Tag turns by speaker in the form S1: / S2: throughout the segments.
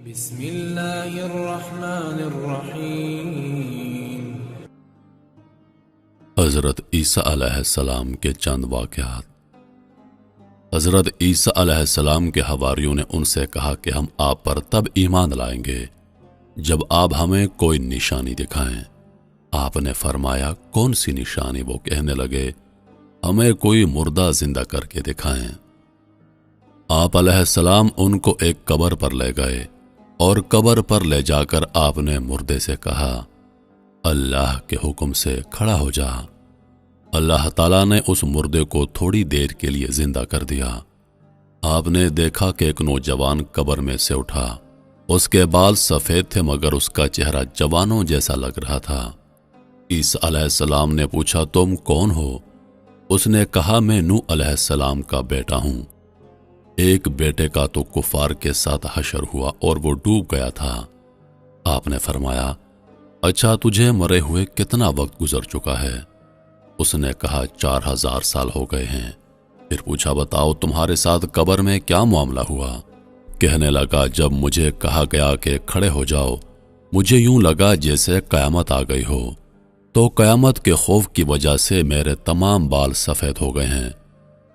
S1: بسم اللہ الرحمن الرحیم۔
S2: حضرت عیسیٰ علیہ السلام کے چند واقعات۔ حضرت عیسیٰ علیہ السلام کے حواریوں نے ان سے کہا کہ ہم آپ پر تب ایمان لائیں گے جب آپ ہمیں کوئی نشانی دکھائیں۔ آپ نے فرمایا کون سی نشانی؟ وہ کہنے لگے ہمیں کوئی مردہ زندہ کر کے دکھائیں۔ آپ علیہ السلام ان کو ایک قبر پر لے گئے اور قبر پر لے جا کر آپ نے مردے سے کہا اللہ کے حکم سے کھڑا ہو جا۔ اللہ تعالیٰ نے اس مردے کو تھوڑی دیر کے لیے زندہ کر دیا۔ آپ نے دیکھا کہ ایک نوجوان قبر میں سے اٹھا۔ اس کے بال سفید تھے مگر اس کا چہرہ جوانوں جیسا لگ رہا تھا۔ عیسیٰ علیہ السلام نے پوچھا تم کون ہو؟ اس نے کہا میں نوح علیہ السلام کا بیٹا ہوں۔ ایک بیٹے کا تو کفار کے ساتھ حشر ہوا اور وہ ڈوب گیا تھا۔ آپ نے فرمایا اچھا تجھے مرے ہوئے کتنا وقت گزر چکا ہے؟ اس نے کہا 4000 سال ہو گئے ہیں۔ پھر پوچھا بتاؤ تمہارے ساتھ قبر میں کیا معاملہ ہوا؟ کہنے لگا جب مجھے کہا گیا کہ کھڑے ہو جاؤ مجھے یوں لگا جیسے قیامت آ گئی ہو، تو قیامت کے خوف کی وجہ سے میرے تمام بال سفید ہو گئے ہیں۔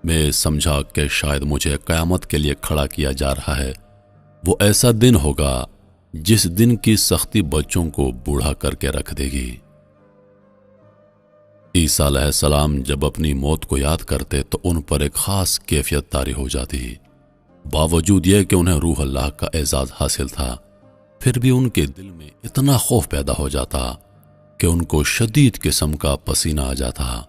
S2: میں سمجھا کہ شاید مجھے قیامت کے لیے کھڑا کیا جا رہا ہے۔ وہ ایسا دن ہوگا جس دن کی سختی بچوں کو بوڑھا کر کے رکھ دے گی۔ عیسیٰ علیہ السلام جب اپنی موت کو یاد کرتے تو ان پر ایک خاص کیفیت طاری ہو جاتی۔ باوجود یہ کہ انہیں روح اللہ کا اعزاز حاصل تھا، پھر بھی ان کے دل میں اتنا خوف پیدا ہو جاتا کہ ان کو شدید قسم کا پسینہ آ جاتا۔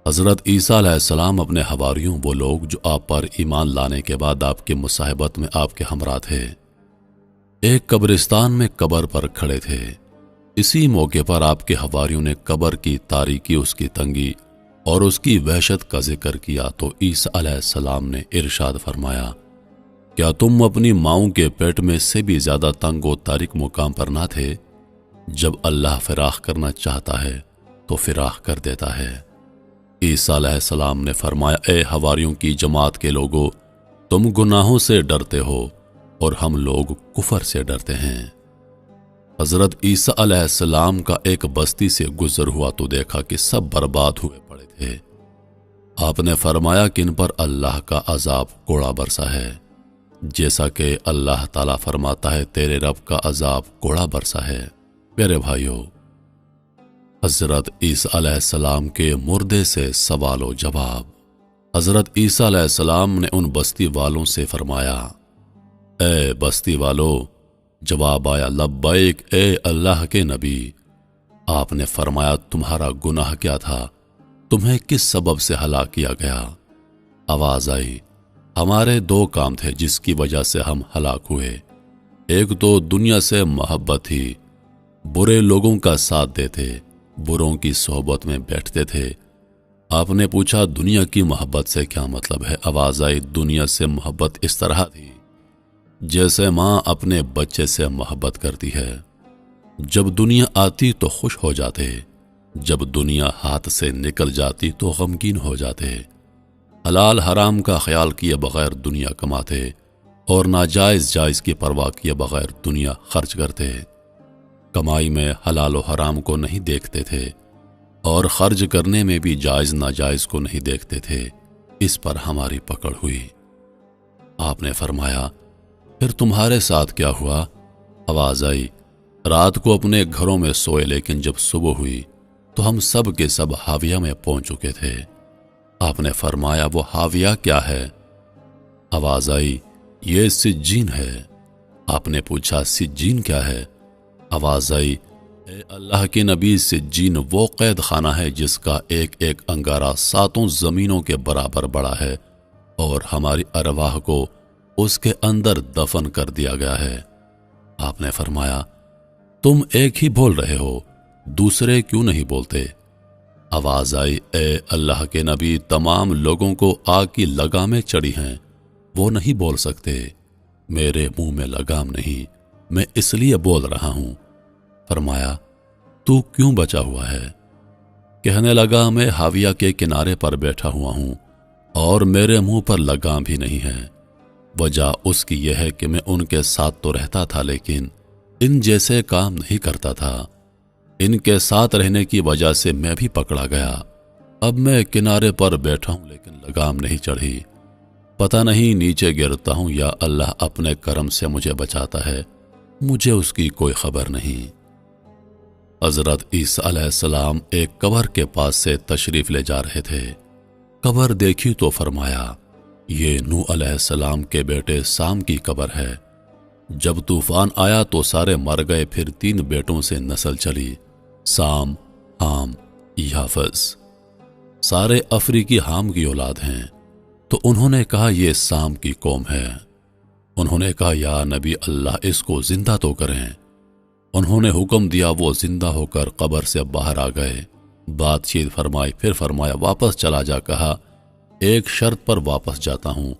S2: حضرت عیسیٰ علیہ السلام اپنے حواریوں، وہ لوگ جو آپ پر ایمان لانے کے بعد آپ کی مصاحبت میں آپ کے ہمراہ تھے، ایک قبرستان میں قبر پر کھڑے تھے۔ اسی موقع پر آپ کے حواریوں نے قبر کی تاریکی، اس کی تنگی اور اس کی وحشت کا ذکر کیا تو عیسیٰ علیہ السلام نے ارشاد فرمایا کیا تم اپنی ماؤں کے پیٹ میں سے بھی زیادہ تنگ و تاریک مقام پر نہ تھے؟ جب اللہ فراخ کرنا چاہتا ہے تو فراخ کر دیتا ہے۔ عیسیٰ علیہ السلام نے فرمایا اے حواریوں کی جماعت کے لوگوں، تم گناہوں سے ڈرتے ہو اور ہم لوگ کفر سے ڈرتے ہیں۔ حضرت عیسیٰ علیہ السلام کا ایک بستی سے گزر ہوا تو دیکھا کہ سب برباد ہوئے پڑے تھے۔ آپ نے فرمایا کہ ان پر اللہ کا عذاب کوڑا برسا ہے، جیسا کہ اللہ تعالیٰ فرماتا ہے تیرے رب کا عذاب کوڑا برسا ہے۔ پیارے بھائیو، حضرت عیسیٰ علیہ السلام کے مردے سے سوال و جواب۔ حضرت عیسیٰ علیہ السلام نے ان بستی والوں سے فرمایا اے بستی والو، جواب آیا لبیک اے اللہ کے نبی۔ آپ نے فرمایا تمہارا گناہ کیا تھا؟ تمہیں کس سبب سے ہلاک کیا گیا؟ آواز آئی ہمارے 2 کام تھے جس کی وجہ سے ہم ہلاک ہوئے۔ ایک تو دنیا سے محبت تھی، برے لوگوں کا ساتھ دیتے، بروں کی صحبت میں بیٹھتے تھے۔ آپ نے پوچھا دنیا کی محبت سے کیا مطلب ہے؟ آواز آئی دنیا سے محبت اس طرح تھی جیسے ماں اپنے بچے سے محبت کرتی ہے۔ جب دنیا آتی تو خوش ہو جاتے، جب دنیا ہاتھ سے نکل جاتی تو غمگین ہو جاتے۔ حلال حرام کا خیال کیے بغیر دنیا کماتے اور ناجائز جائز کی پرواہ کیے بغیر دنیا خرچ کرتے۔ کمائی میں حلال و حرام کو نہیں دیکھتے تھے اور خرچ کرنے میں بھی جائز ناجائز کو نہیں دیکھتے تھے۔ اس پر ہماری پکڑ ہوئی۔ آپ نے فرمایا پھر تمہارے ساتھ کیا ہوا؟ آواز آئی رات کو اپنے گھروں میں سوئے لیکن جب صبح ہوئی تو ہم سب کے سب حاویہ میں پہنچ چکے تھے۔ آپ نے فرمایا وہ حاویہ کیا ہے؟ آواز آئی یہ سجین ہے۔ آپ نے پوچھا سجین کیا ہے؟ آواز آئی اے اللہ کے نبی سجین وہ قید خانہ ہے جس کا ایک ایک انگارہ 7 زمینوں کے برابر بڑا ہے اور ہماری ارواح کو اس کے اندر دفن کر دیا گیا ہے۔ آپ نے فرمایا تم ایک ہی بول رہے ہو، دوسرے کیوں نہیں بولتے؟ آواز آئی اے اللہ کے نبی تمام لوگوں کو آگ کی لگامیں چڑھی ہیں، وہ نہیں بول سکتے۔ میرے منہ میں لگام نہیں، میں اس لیے بول رہا ہوں۔ فرمایا تو کیوں بچا ہوا ہے؟ کہنے لگا میں حاویہ کے کنارے پر بیٹھا ہوا ہوں اور میرے منہ پر لگام بھی نہیں ہے۔ وجہ اس کی یہ ہے کہ میں ان کے ساتھ تو رہتا تھا لیکن ان جیسے کام نہیں کرتا تھا۔ ان کے ساتھ رہنے کی وجہ سے میں بھی پکڑا گیا۔ اب میں کنارے پر بیٹھا ہوں لیکن لگام نہیں چڑھی۔ پتہ نہیں نیچے گرتا ہوں یا اللہ اپنے کرم سے مجھے بچاتا ہے، مجھے اس کی کوئی خبر نہیں۔ حضرت عیسیٰ علیہ السلام ایک قبر کے پاس سے تشریف لے جا رہے تھے۔ قبر دیکھی تو فرمایا، یہ نوح علیہ السلام کے بیٹے سام کی قبر ہے۔ جب طوفان آیا تو سارے مر گئے، پھر 3 بیٹوں سے نسل چلی، سام، حام، یافس۔ سارے افریقی حام کی اولاد ہیں۔ تو انہوں نے کہا یہ سام کی قوم ہے۔ انہوں نے کہا یا نبی اللہ اس کو زندہ تو کریں۔ انہوں نے حکم دیا، وہ زندہ ہو کر قبر سے باہر آ گئے۔ بات چیت فرمائی، پھر فرمایا واپس چلا جا۔ کہا ایک شرط پر واپس جاتا ہوں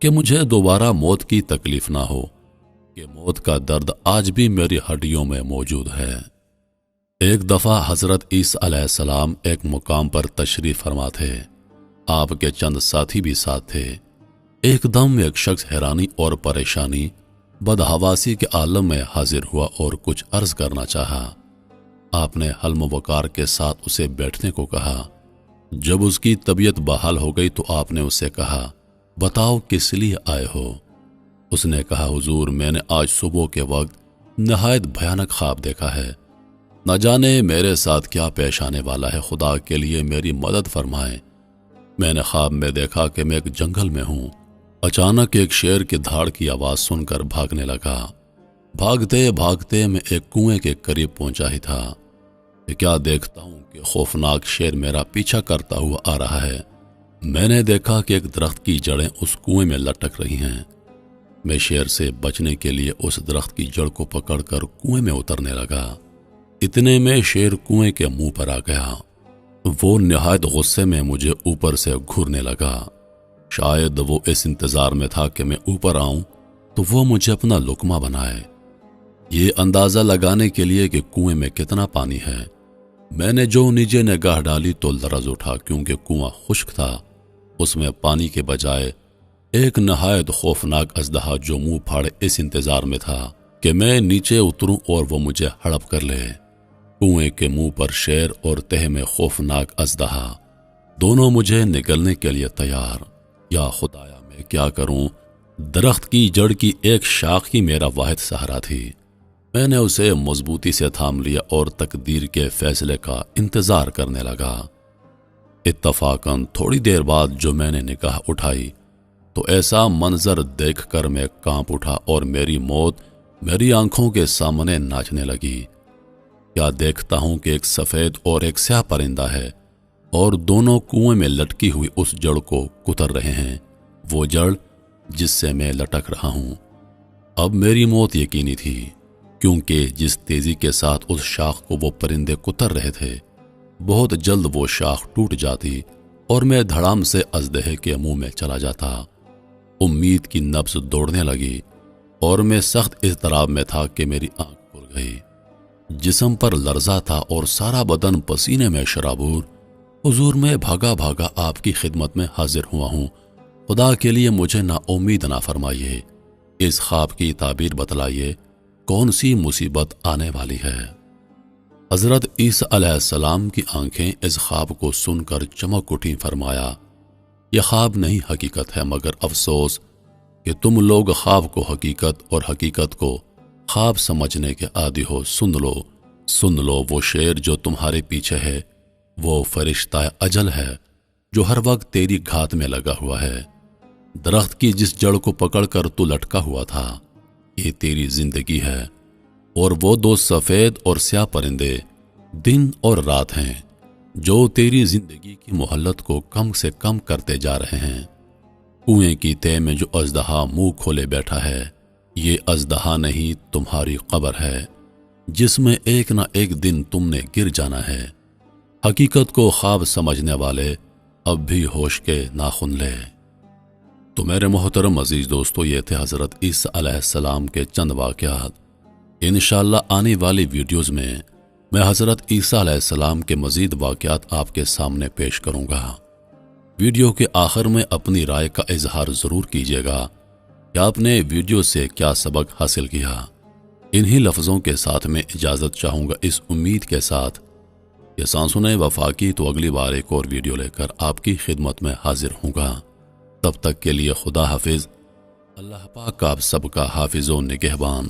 S2: کہ مجھے دوبارہ موت کی تکلیف نہ ہو، کہ موت کا درد آج بھی میری ہڈیوں میں موجود ہے۔ ایک دفعہ حضرت عیسیٰ علیہ السلام ایک مقام پر تشریف فرما تھے۔ آپ کے چند ساتھی بھی ساتھ تھے۔ ایک دم ایک شخص حیرانی اور پریشانی، بدحواسی کے عالم میں حاضر ہوا اور کچھ عرض کرنا چاہا۔ آپ نے حلم و وقار کے ساتھ اسے بیٹھنے کو کہا۔ جب اس کی طبیعت بحال ہو گئی تو آپ نے اسے کہا بتاؤ کس لیے آئے ہو؟ اس نے کہا حضور میں نے آج صبح کے وقت نہایت بھیانک خواب دیکھا ہے، نہ جانے میرے ساتھ کیا پیش آنے والا ہے، خدا کے لیے میری مدد فرمائیں۔ میں نے خواب میں دیکھا کہ میں ایک جنگل میں ہوں، اچانک ایک شیر کی دھاڑ کی آواز سن کر بھاگنے لگا۔ بھاگتے بھاگتے میں ایک کنویں کے قریب پہنچا ہی تھا کہ کیا دیکھتا ہوں کہ خوفناک شیر میرا پیچھا کرتا ہوا آ رہا ہے۔ میں نے دیکھا کہ ایک درخت کی جڑیں اس کنویں میں لٹک رہی ہیں۔ میں شیر سے بچنے کے لیے اس درخت کی جڑ کو پکڑ کر کنویں میں اترنے لگا۔ اتنے میں شیر کنویں کے منہ پر آ گیا۔ وہ نہایت غصے میں مجھے اوپر سے گھورنے لگا۔ شاید وہ اس انتظار میں تھا کہ میں اوپر آؤں تو وہ مجھے اپنا لقمہ بنائے، یہ اندازہ لگانے کے لیے کہ کنویں میں کتنا پانی ہے۔ میں نے جو نیچے نگاہ ڈالی تو لرز اٹھا کیونکہ کنواں خشک تھا، اس میں پانی کے بجائے ایک نہایت خوفناک اژدہا جو منہ پھاڑے اس انتظار میں تھا کہ میں نیچے اتروں اور وہ مجھے ہڑپ کر لے۔ کنویں کے منہ پر شیر اور تہ میں خوفناک اژدہا، دونوں مجھے نگلنے کے لیے تیار۔ یا خدایا میں کیا کروں؟ درخت کی جڑ کی ایک شاخ ہی میرا واحد سہارا تھی۔ میں نے اسے مضبوطی سے تھام لیا اور تقدیر کے فیصلے کا انتظار کرنے لگا۔ اتفاقاً تھوڑی دیر بعد جو میں نے نگاہ اٹھائی تو ایسا منظر دیکھ کر میں کانپ اٹھا اور میری موت میری آنکھوں کے سامنے ناچنے لگی۔ کیا دیکھتا ہوں کہ ایک سفید اور ایک سیاہ پرندہ ہے اور دونوں کنویں میں لٹکی ہوئی اس جڑ کو کتر رہے ہیں، وہ جڑ جس سے میں لٹک رہا ہوں۔ اب میری موت یقینی تھی کیونکہ جس تیزی کے ساتھ اس شاخ کو وہ پرندے کتر رہے تھے، بہت جلد وہ شاخ ٹوٹ جاتی اور میں دھڑام سے اژدہے کے منہ میں چلا جاتا۔ امید کی نبض دوڑنے لگی اور میں سخت اضطراب میں تھا کہ میری آنکھ کھل گئی۔ جسم پر لرزہ تھا اور سارا بدن پسینے میں شرابور۔ حضور میں بھاگا بھاگا آپ کی خدمت میں حاضر ہوا ہوں، خدا کے لیے مجھے نا امید نہ فرمائیے، اس خواب کی تعبیر بتلائیے، کون سی مصیبت آنے والی ہے؟ حضرت عیسیٰ علیہ السلام کی آنکھیں اس خواب کو سن کر چمک اٹھیں۔ فرمایا یہ خواب نہیں حقیقت ہے، مگر افسوس کہ تم لوگ خواب کو حقیقت اور حقیقت کو خواب سمجھنے کے عادی ہو۔ سن لو وہ شیر جو تمہارے پیچھے ہے، وہ فرشتہ اجل ہے جو ہر وقت تیری گھات میں لگا ہوا ہے۔ درخت کی جس جڑ کو پکڑ کر تو لٹکا ہوا تھا، یہ تیری زندگی ہے، اور وہ 2 سفید اور سیاہ پرندے دن اور رات ہیں جو تیری زندگی کی مہلت کو کم سے کم کرتے جا رہے ہیں۔ کنویں کی تہ میں جو اژدہا منہ کھولے بیٹھا ہے، یہ اژدہا نہیں تمہاری قبر ہے جس میں ایک نہ ایک دن تم نے گر جانا ہے۔ حقیقت کو خواب سمجھنے والے اب بھی ہوش کے ناخن لے۔ تو میرے محترم عزیز دوستو، یہ تھے حضرت عیسیٰ علیہ السلام کے چند واقعات۔ انشاءاللہ آنے والی ویڈیوز میں حضرت عیسیٰ علیہ السلام کے مزید واقعات آپ کے سامنے پیش کروں گا۔ ویڈیو کے آخر میں اپنی رائے کا اظہار ضرور کیجیے گا۔ کہ آپ نے ویڈیو سے کیا سبق حاصل کیا۔ انہی لفظوں کے ساتھ میں اجازت چاہوں گا، اس امید کے ساتھ کہ سانسن وفاقی تو اگلی بار ایک اور ویڈیو لے کر آپ کی خدمت میں حاضر ہوں گا۔ تب تک کے لیے خدا حافظ۔ اللہ پاک آپ سب کا حافظ و نگہبان۔